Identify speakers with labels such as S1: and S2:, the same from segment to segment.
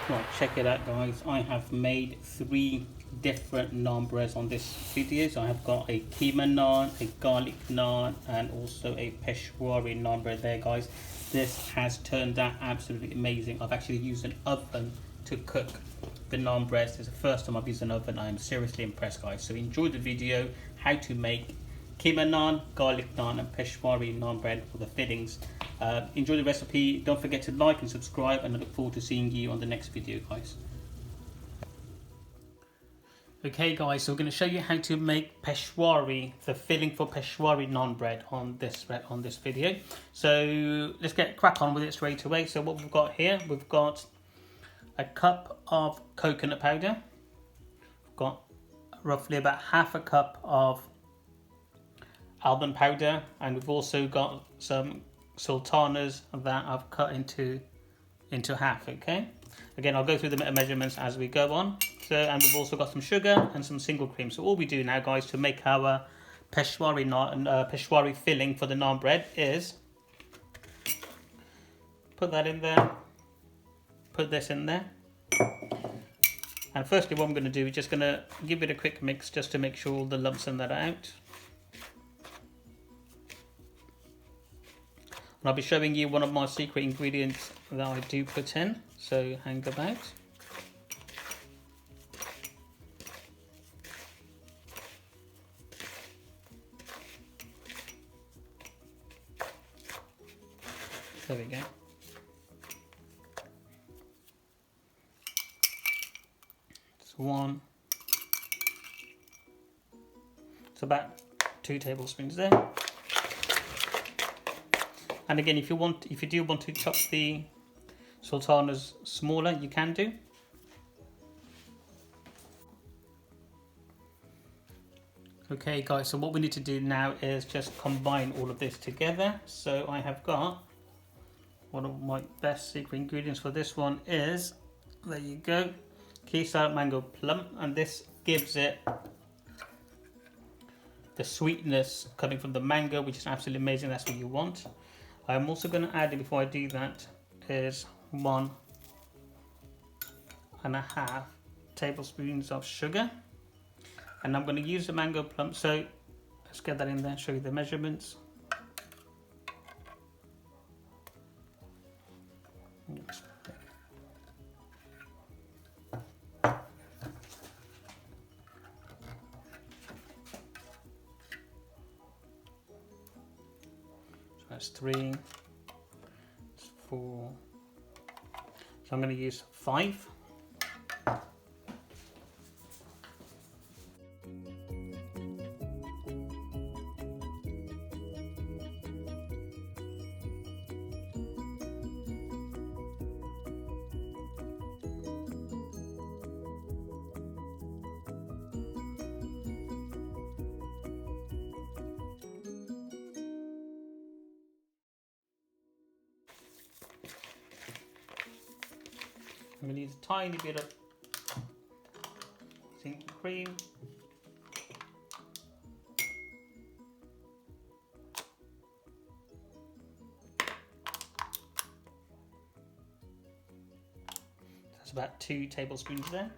S1: Right, check it out guys, I have made 3 different naan breads on this video. So I have got a Keema naan, a garlic naan, and also a Peshawari naan bread there guys. This has turned out absolutely amazing. I've actually used an oven to cook the naan breads. It's the first time I've used an oven. I am seriously impressed guys. So enjoy the video, how to make Keema naan, garlic naan and Peshawari naan bread for the fillings. Enjoy the recipe. Don't forget to like and subscribe, and I look forward to seeing you on the next video guys. Okay guys, so we're going to show you how to make Peshawari, the filling for Peshawari naan bread on this video. So let's get crack on with it straight away. So what we've got here, we've got a cup of coconut powder. We've got roughly about half a cup of almond powder, and we've also got some sultanas that I've cut into half. Okay, again I'll go through the measurements as we go on. So, and we've also got some sugar and some single cream. So all we do now guys to make our Peshawari filling for the naan bread is put that in there, put this in there, and firstly what I'm going to do is just going to give it a quick mix just to make sure all the lumps in that are out. And I'll be showing you one of my secret ingredients that I do put in, so hang about. There we go. It's one. It's about 2 tablespoons there. And again, if you do want to chop the sultanas smaller, you can do. Okay guys, so what we need to do now is just combine all of this together. So I have got one of my best secret ingredients for this one is, there you go, Keema mango plum, and this gives it the sweetness coming from the mango, which is absolutely amazing. That's what you want. I'm also going to add, before I do that, is 1.5 tablespoons of sugar, and I'm going to use the mango plum. So let's get that in there, show you the measurements. That's 3, that's 4, so I'm going to use 5. I'm going to use a tiny bit of single cream. That's about 2 tablespoons there.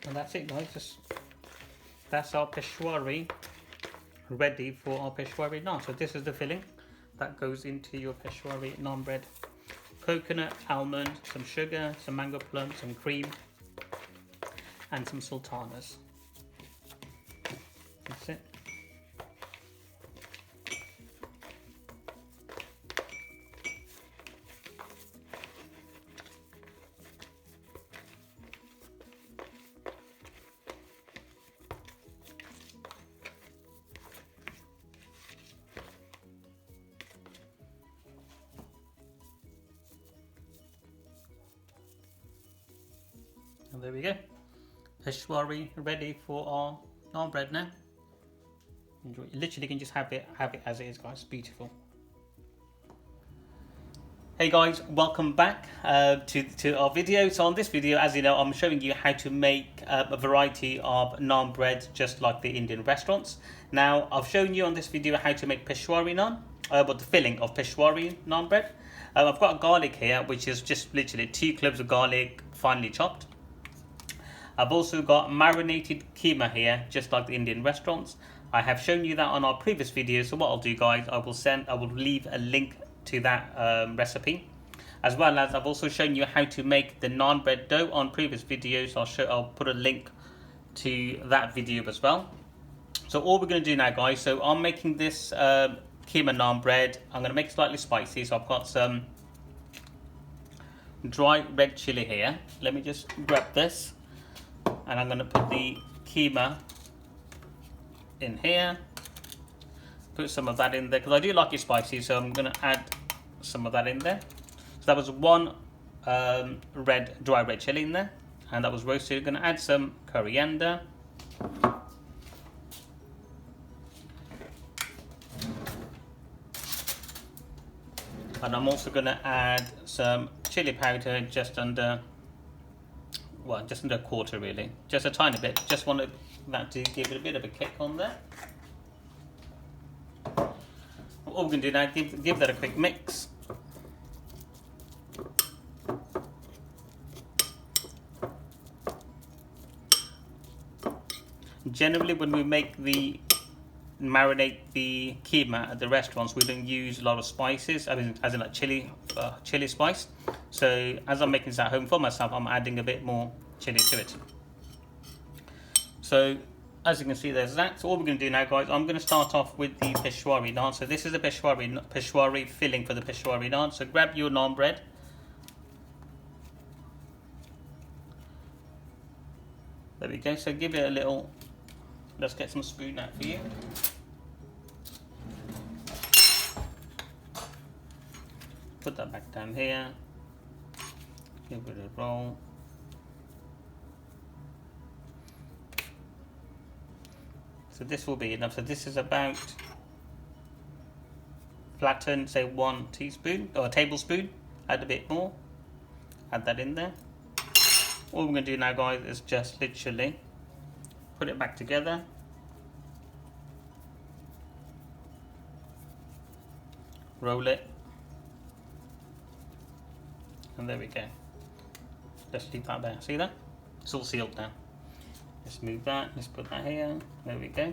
S1: And that's it guys, that's our Peshawari ready for our Peshawari naan. So this is the filling that goes into your Peshawari naan bread. Coconut, almond, some sugar, some mango plum, some cream, and some sultanas. That's it. And there we go, Peshawari ready for our naan bread now. Enjoy. You literally can just have it as it is guys, beautiful. Hey guys, welcome back to our video. So on this video, as you know, I'm showing you how to make a variety of naan bread just like the Indian restaurants. Now I've shown you on this video how to make Peshawari naan, but the filling of Peshawari naan bread. I've got garlic here, which is just literally 2 cloves of garlic finely chopped. I've also got marinated keema here, just like the Indian restaurants. I have shown you that on our previous video, so what I'll do guys, I will leave a link to that recipe, as well as I've also shown you how to make the naan bread dough on previous videos. I'll put a link to that video as well. So all we're going to do now guys, so I'm making this keema naan bread. I'm going to make it slightly spicy, so I've got some dry red chili here. Let me just grab this, and I'm going to put the keema in here. Put some of that in there because I do like it spicy, so I'm going to add some of that in there. So that was 1 dry red chili in there, and that was roasted. I'm going to add some coriander, and I'm also going to add some chili powder, just under a quarter really, just a tiny bit. Just wanted that to give it a bit of a kick on there. All we're going to do now, give that a quick mix. Generally when we marinate the keema at the restaurants, we don't use a lot of spices, as in like chili spice. So as I'm making this at home for myself, I'm adding a bit more chili to it. So as you can see, there's that. So all we're going to do now guys, I'm going to start off with the Peshawari naan. So this is the Peshawari filling for the Peshawari naan. So grab your naan bread, there we go. So give it a little, let's get some spoon out for you. Put that back down here, give it a roll. So this will be enough. So this is about, flatten, say 1 teaspoon or a tablespoon. Add a bit more, add that in there. All we're going to do now guys is just literally put it back together, roll it, and there we go. Let's leave that there. See that? It's all sealed now. Let's move that, let's put that here, there we go.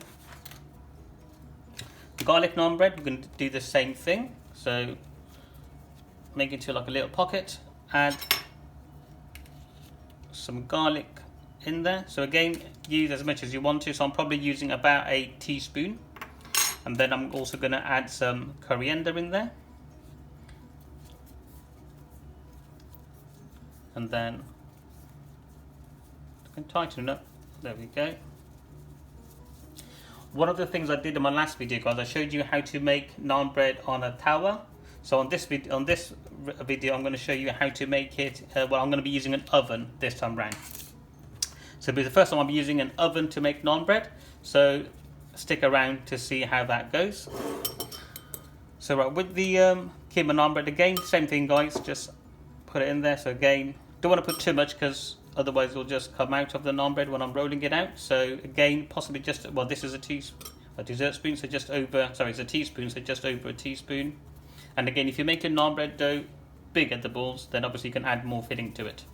S1: Garlic naan bread, we're going to do the same thing. So make it into like a little pocket, add some garlic in there. So again, use as much as you want to, so I'm probably using about a teaspoon. And then I'm also going to add some coriander in there. And then I can tighten it up. There we go. One of the things I did in my last video guys, I showed you how to make naan bread on a tawa. So on this video I'm going to show you how to make it, well I'm going to be using an oven this time round. So the first time I'll be using an oven to make naan bread, so stick around to see how that goes. So right, with the keema naan bread, again same thing guys, just put it in there. So again, don't want to put too much because otherwise it'll just come out of the naan bread when I'm rolling it out. So again, possibly just, well this is a dessert spoon, so just over, sorry it's a teaspoon, so just over a teaspoon. And again, if you make a naan bread dough big at the balls, then obviously you can add more filling to it.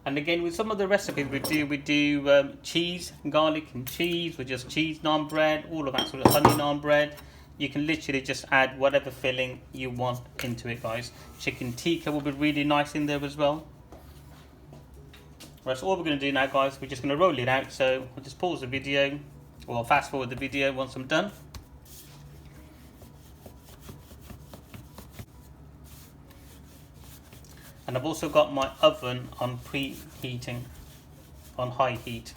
S1: And again, with some of the recipes we do cheese, garlic and cheese, with just cheese naan bread, all of that sort of honey naan bread. You can literally just add whatever filling you want into it guys. Chicken tikka will be really nice in there as well. Right, so all we're going to do now guys, we're just going to roll it out. So I'll just pause the video, or I'll fast forward the video once I'm done. And I've also got my oven on preheating, on high heat.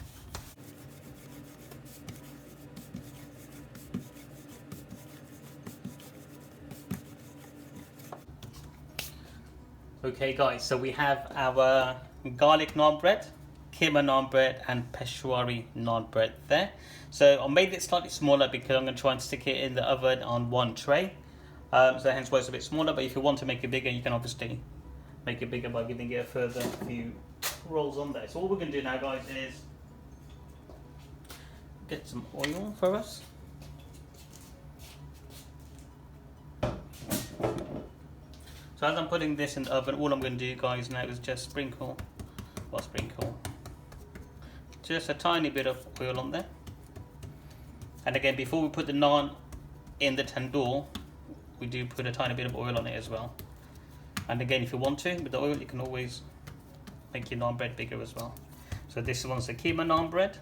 S1: Okay guys, so we have our garlic naan bread Keema naan bread and Peshawari naan bread there. So I made it slightly smaller because I'm going to try and stick it in the oven on one tray. So hence why it's a bit smaller, but if you want to make it bigger, you can obviously make it bigger by giving it a further few rolls on there. So all we're going to do now, guys, is get some oil for us. So as I'm putting this in the oven, all I'm going to do, guys, now is just sprinkle just a tiny bit of oil on there. And again, before we put the naan in the tandoor, we do put a tiny bit of oil on it as well. And again, if you want to, with the oil, you can always make your naan bread bigger as well. So this one's the Keema naan bread.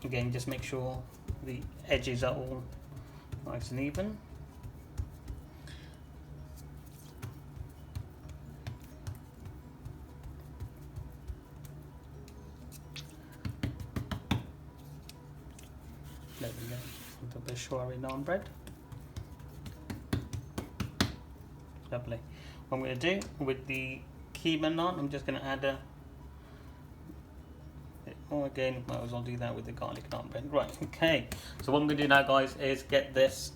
S1: Again, just make sure the edges are all nice and even. There we go, the Peshawari naan bread. Lovely. What I'm going to do with the Keema naan, I'm just going to add a bit more again. Might as well do that with the garlic naan bread. Right, okay. So what I'm going to do now, guys, is get this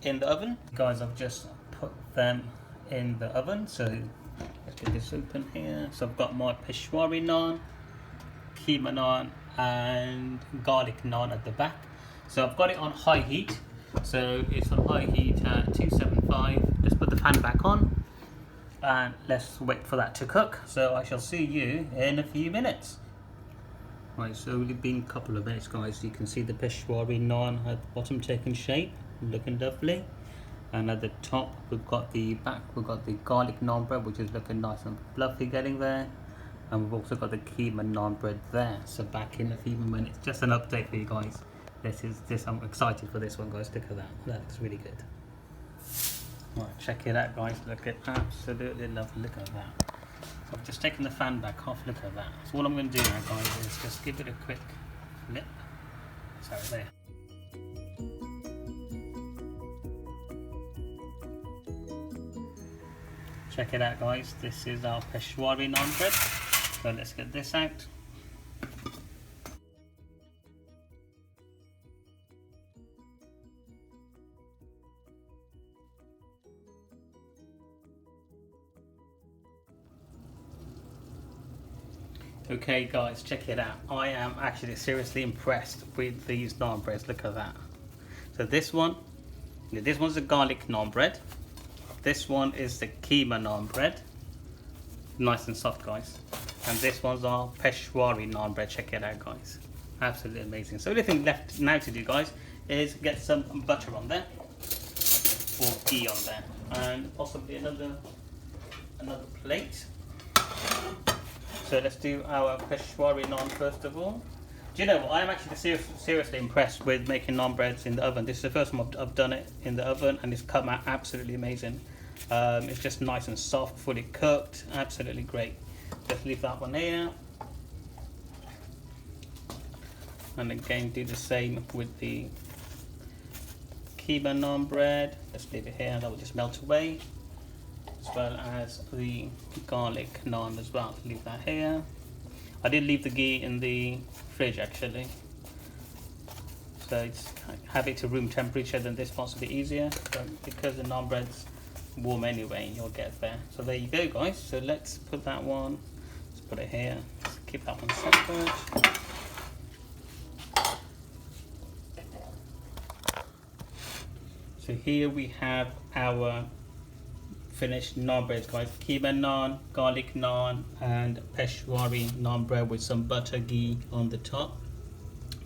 S1: in the oven. Guys, I've just put them in the oven. So let's get this open here. So I've got my Peshawari naan, Keema naan, and garlic naan at the back. So I've got it on high heat. So it's on high heat at 275. Just put the pan back on and let's wait for that to cook. So I shall see you in a few minutes. Right, so it's been a couple of minutes, guys. You can see the Peshawari naan at the bottom taking shape, looking lovely. And at the top we've got the garlic naan bread, which is looking nice and fluffy getting there. And we've also got the Keema naan bread there. So back in a few minutes. Just an update for you guys. I'm excited for this one, guys. Look at that. That looks really good. Right, check it out, guys. Look at absolutely lovely. Look at that. So I've just taken the fan back off. Look at that. So what I'm going to do now, guys, is just give it a quick flip. So there. Check it out, guys. This is our Peshawari naan bread. So let's get this out. Okay, guys, check it out. I am actually seriously impressed with these naan breads. Look at that. So this one's the garlic naan bread. This one is the Keema naan bread. Nice and soft, guys. And this one's our Peshawari naan bread. Check it out, guys. Absolutely amazing. So the only thing left now to do, guys, is get some butter on there, or ghee on there, and possibly another plate. So let's do our Peshawari naan first of all. Do you know what? I'm actually seriously impressed with making naan breads in the oven. This is the first time I've done it in the oven, and it's come out absolutely amazing. It's just nice and soft, fully cooked, absolutely great. Just leave that one here. And again, do the same with the Keema naan bread. Let's leave it here, and that will just melt away. As well as the garlic naan as well. Leave that here. I did leave the ghee in the fridge actually, so it's have it to room temperature, then this part's a bit easier, but because the naan bread's warm anyway, you'll get there. So there you go, guys. So let's put that one, let's put it here, let's keep that one separate. So here we have our finished naan breads, guys. Keema naan, garlic naan, and Peshawari naan bread with some butter ghee on the top.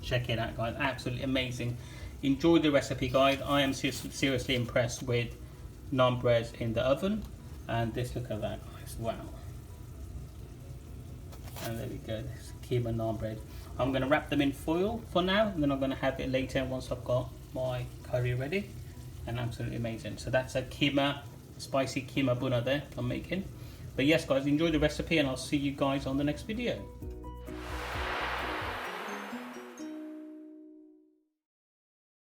S1: Check it out, guys. Absolutely amazing. Enjoy the recipe, guys. I am seriously impressed with naan breads in the oven. And this, look at that, guys. Wow. And there we go. This Keema naan bread. I'm going to wrap them in foil for now, and then I'm going to have it later once I've got my curry ready. And absolutely amazing. So that's a Keema, spicy Keema buna there I'm making. But yes, guys, enjoy the recipe, and I'll see you guys on the next video.